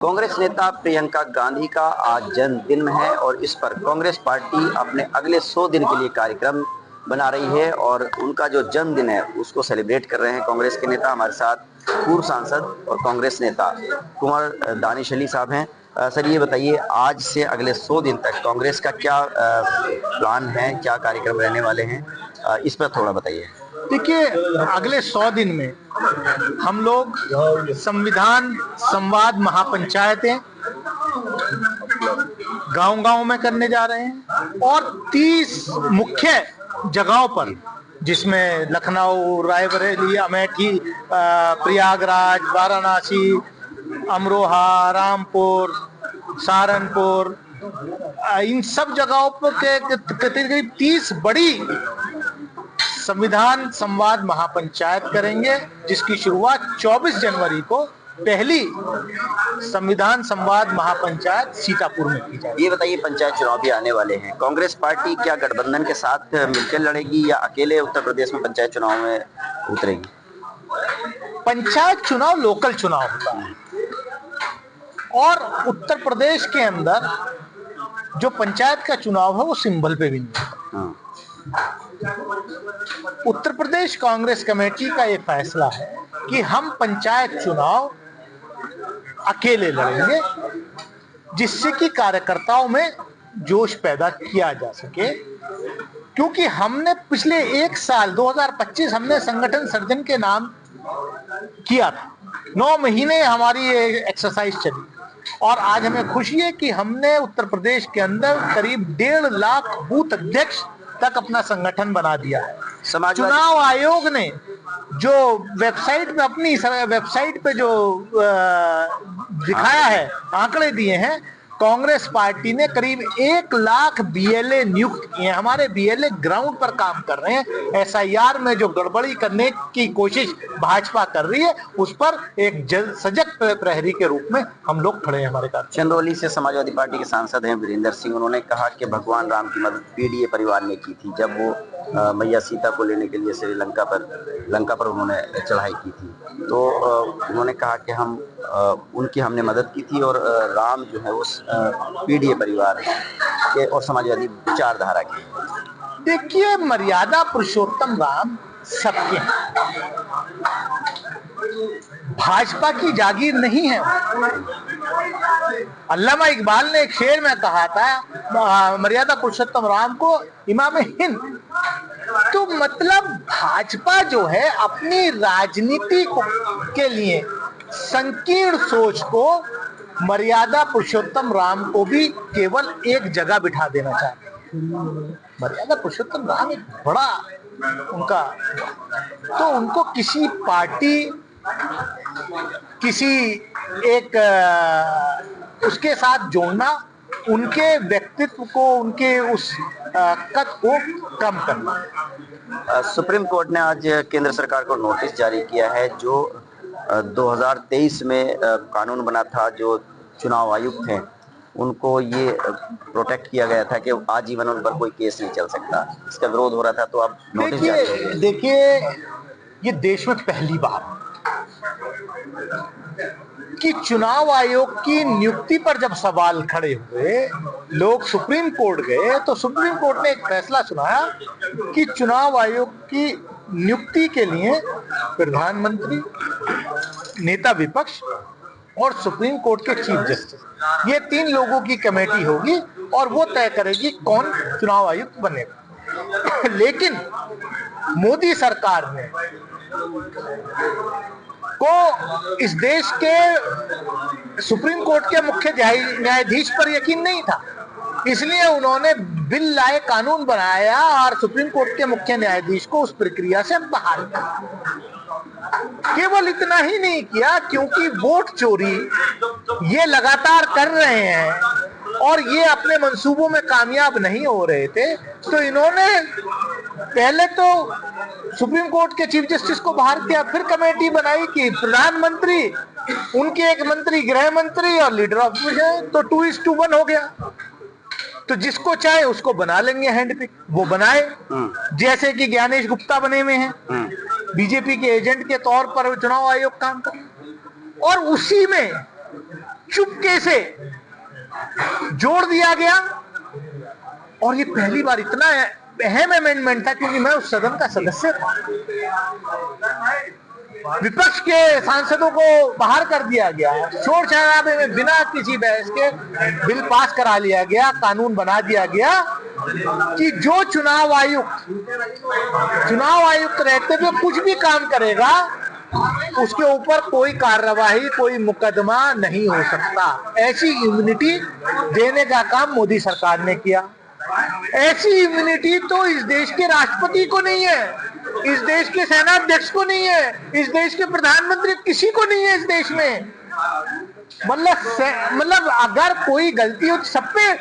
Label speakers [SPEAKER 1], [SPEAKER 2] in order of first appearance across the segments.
[SPEAKER 1] कांग्रेस नेता प्रियंका गांधी का आज जन्मदिन है और इस पर कांग्रेस पार्टी अपने अगले 100 दिन के लिए कार्यक्रम बना रही है और उनका जो जन्मदिन है उसको सेलिब्रेट कर रहे हैं कांग्रेस के नेता। हमारे साथ पूर्व सांसद और कांग्रेस नेता कुंवर दानिश अली साहब हैं। सर, ये बताइए, आज से अगले 100 दिन तक कांग्रेस का क्या प्लान है, क्या कार्यक्रम रहने वाले हैं, इस पर थोड़ा बताइए।
[SPEAKER 2] देखिए, अगले 100 दिन में हम लोग संविधान संवाद महापंचायतें गांव-गांव में करने जा रहे हैं और 30 मुख्य जगहों पर, जिसमें लखनऊ, रायबरेली, अमेठी, प्रयागराज, वाराणसी, अमरोहा, रामपुर, सहारनपुर, इन सब जगहों पर करीब 30 बड़ी संविधान संवाद महापंचायत करेंगे, जिसकी शुरुआत 24 जनवरी को पहली संविधान संवाद महापंचायत सीतापुर में की जाएगी।
[SPEAKER 1] ये बताइए, पंचायत चुनाव भी आने वाले हैं, कांग्रेस पार्टी क्या गठबंधन के साथ मिलकर लड़ेगी या अकेले उत्तर प्रदेश में पंचायत चुनाव में उतरेगी?
[SPEAKER 2] पंचायत चुनाव लोकल चुनाव होता है और उत्तर प्रदेश के अंदर जो पंचायत का चुनाव है वो सिंबल पे भी नहीं होता। उत्तर प्रदेश कांग्रेस कमेटी का ये फैसला है कि हम पंचायत चुनाव अकेले लड़ेंगे, जिससे कि कार्यकर्ताओं में जोश पैदा किया जा सके। क्योंकि हमने पिछले 1 साल 2025 हमने संगठन सर्जन के नाम किया था, 9 महीने हमारी एक्सरसाइज चली और आज हमें खुशी है कि हमने उत्तर प्रदेश के अंदर करीब 1.5 लाख बूथ अध्यक्ष तक अपना संगठन बना दिया है। चुनाव आयोग ने जो वेबसाइट पे अपनी वेबसाइट पे जो दिखाया है, आंकड़े दिए हैं, कांग्रेस पार्टी ने करीब 1 लाख बीएलए नियुक्त किए। हमारे बीएलए ग्राउंड पर काम कर रहे हैं। एसआईआर में जो गड़बड़ी करने की कोशिश भाजपा कर रही है, उस पर एक सजग प्रहरी के रूप में हम लोग खड़े हैं। हमारे साथ
[SPEAKER 1] चंदौली से समाजवादी पार्टी के सांसद हैं वीरेंद्र सिंह। उन्होंने कहा कि भगवान राम की मदद पीडीए परिवार ने की थी, जब वो मैया सीता को लेने के लिए श्रीलंका पर उन्होंने चढ़ाई की थी। तो उन्होंने कहा कि उनकी हमने मदद की थी और राम जो है उस पीडीए परिवार के और समाजवादी विचारधारा के।
[SPEAKER 2] देखिए, मर्यादा पुरुषोत्तम राम सबके हैं, भाजपा की जागीर नहीं है। अल्लामा इकबाल ने एक शेर में कहा था, मर्यादा पुरुषोत्तम राम को इमाम हिंद। तो मतलब भाजपा जो है अपनी राजनीति के लिए संकीर्ण सोच को मर्यादा पुरुषोत्तम राम को भी केवल एक जगह बिठा देना चाहते हैं। मर्यादा पुरुषोत्तम राम एक बड़ा उनका, तो उनको किसी पार्टी, किसी एक उसके साथ जोड़ना, उनके व्यक्तित्व को, उनके उस कद को कम करना।
[SPEAKER 1] सुप्रीम कोर्ट ने आज केंद्र सरकार को नोटिस जारी किया है। जो 2023 में कानून बना था, जो चुनाव आयुक्त हैं उनको ये प्रोटेक्ट किया गया था कि आजीवन उन पर कोई केस नहीं चल सकता, इसका विरोध हो रहा था, तो अब नोटिस जारी हो गया।
[SPEAKER 2] देखिए, ये देश में पहली बार कि चुनाव आयोग की नियुक्ति पर जब सवाल खड़े हुए, लोग सुप्रीम कोर्ट गए, तो सुप्रीम कोर्ट ने एक फैसला सुनाया कि चुनाव आयोग की नियुक्ति के लिए प्रधानमंत्री, नेता विपक्ष और सुप्रीम कोर्ट के चीफ जस्टिस, ये 3 लोगों की कमेटी होगी और वो तय करेगी कौन चुनाव आयुक्त बनेगा। लेकिन मोदी सरकार ने को इस देश के सुप्रीम कोर्ट के मुख्य न्यायाधीश पर यकीन नहीं था, इसलिए उन्होंने बिल लाए, कानून बनाया और सुप्रीम कोर्ट के मुख्य न्यायाधीश को उस प्रक्रिया से बाहर किया। केवल इतना ही नहीं किया, क्योंकि वोट चोरी ये लगातार कर रहे हैं और ये अपने मंसूबों में कामयाब नहीं हो रहे थे, तो इन्होंने पहले तो सुप्रीम कोर्ट के चीफ जस्टिस को बाहर किया, फिर कमेटी बनाई कि प्रधानमंत्री, उनके एक मंत्री गृह मंत्री और लीडर ऑफ अपोजिशन, तो 2:1 हो गया। तो जिसको चाहे उसको बना लेंगे हैंडपिक, वो बनाए। जैसे कि ज्ञानेश गुप्ता बने हुए हैं, बीजेपी के एजेंट के तौर पर चुनाव आयोग काम कर, और उसी में चुपके से जोड़ दिया गया। और ये पहली बार इतना अहम अमेंडमेंट था क्योंकि मैं उस सदन का सदस्य था। विपक्ष के सांसदों को बाहर कर दिया गया, शोर शराबे में बिना किसी बहस के बिल पास करा लिया गया, कानून बना दिया गया कि जो चुनाव आयुक्त रहते हुए कुछ भी काम करेगा उसके ऊपर कोई कार्रवाई, कोई मुकदमा नहीं हो सकता। ऐसी इम्यूनिटी देने का काम मोदी सरकार ने किया। ऐसी इम्यूनिटी तो इस देश के राष्ट्रपति को नहीं है, इस देश के सेनाध्यक्ष को नहीं है, इस देश के प्रधानमंत्री, किसी को नहीं है इस देश में। मतलब अगर कोई गलती हो सब पे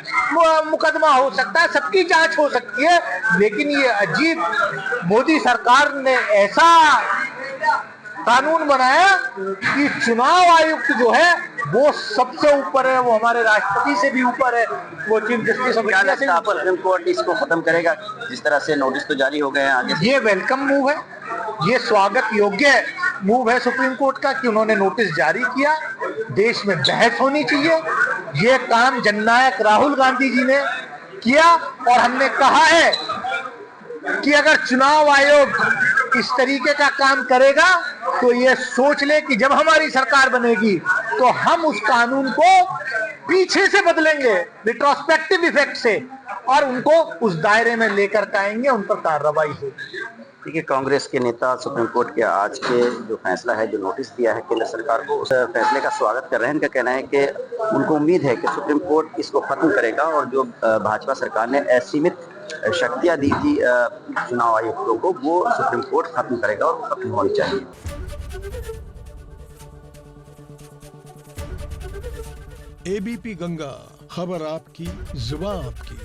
[SPEAKER 2] मुकदमा हो सकता है, सबकी जांच हो सकती है, लेकिन ये अजीब मोदी सरकार ने ऐसा कानून बनाया कि चुनाव आयुक्त जो है वो सबसे ऊपर है, वो हमारे राष्ट्रपति से भी ऊपर है, वो चीफ जस्टिस ऑफ इंडिया से ऊपर है।
[SPEAKER 1] सुप्रीम कोर्ट इसको खत्म करेगा? जिस तरह से नोटिस तो जारी हो गए हैं आगे।
[SPEAKER 2] ये वेलकम मूव है, ये स्वागत योग्य मूव है सुप्रीम कोर्ट का कि उन्होंने नोटिस जारी किया। देश में बहस होनी चाहिए। ये काम जननायक राहुल गांधी जी ने किया और हमने कहा है कि अगर चुनाव आयोग इस तरीके का काम करेगा तो ये सोच ले कि जब हमारी सरकार बनेगी तो हम उस कानून को पीछे से बदलेंगे, रिट्रोस्पेक्टिव इफेक्ट से, और उनको उस दायरे में लेकर आएंगे, उन पर कार्रवाई होगी।
[SPEAKER 1] ठीक है, कांग्रेस के नेता सुप्रीम कोर्ट के आज के जो फैसला है, जो नोटिस दिया है केंद्र सरकार को, उस फैसले का स्वागत कर रहे हैं। इनका कहना है कि उनको उम्मीद है कि सुप्रीम कोर्ट इसको खत्म करेगा और जो भाजपा सरकार ने असीमित शक्तियां दी थी चुनाव आयुक्तों को, वो सुप्रीम कोर्ट खत्म करेगा और खत्म होनी चाहिए।
[SPEAKER 3] एबीपी गंगा, खबर आपकी, जुबान आपकी।